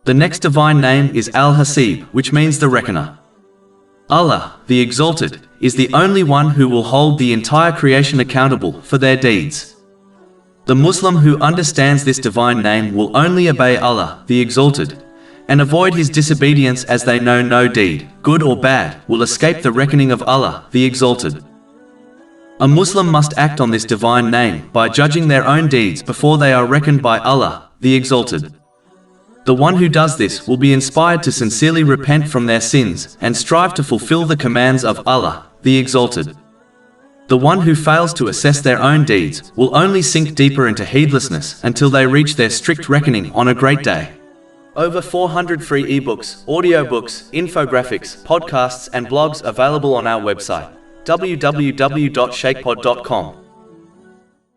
The next divine name is Al-Hasseb, which means the reckoner. Allah, the Exalted, is the only one who will hold the entire creation accountable for their deeds. The Muslim who understands this divine name will only obey Allah, the Exalted, and avoid his disobedience, as they know no deed, good or bad, will escape the reckoning of Allah, the Exalted. A Muslim must act on this divine name by judging their own deeds before they are reckoned by Allah, the Exalted. The one who does this will be inspired to sincerely repent from their sins and strive to fulfill the commands of Allah, the Exalted. The one who fails to assess their own deeds will only sink deeper into heedlessness until they reach their strict reckoning on a great day. Over 400 free ebooks, audiobooks, infographics, podcasts and blogs available on our website, www.shaykhpod.com.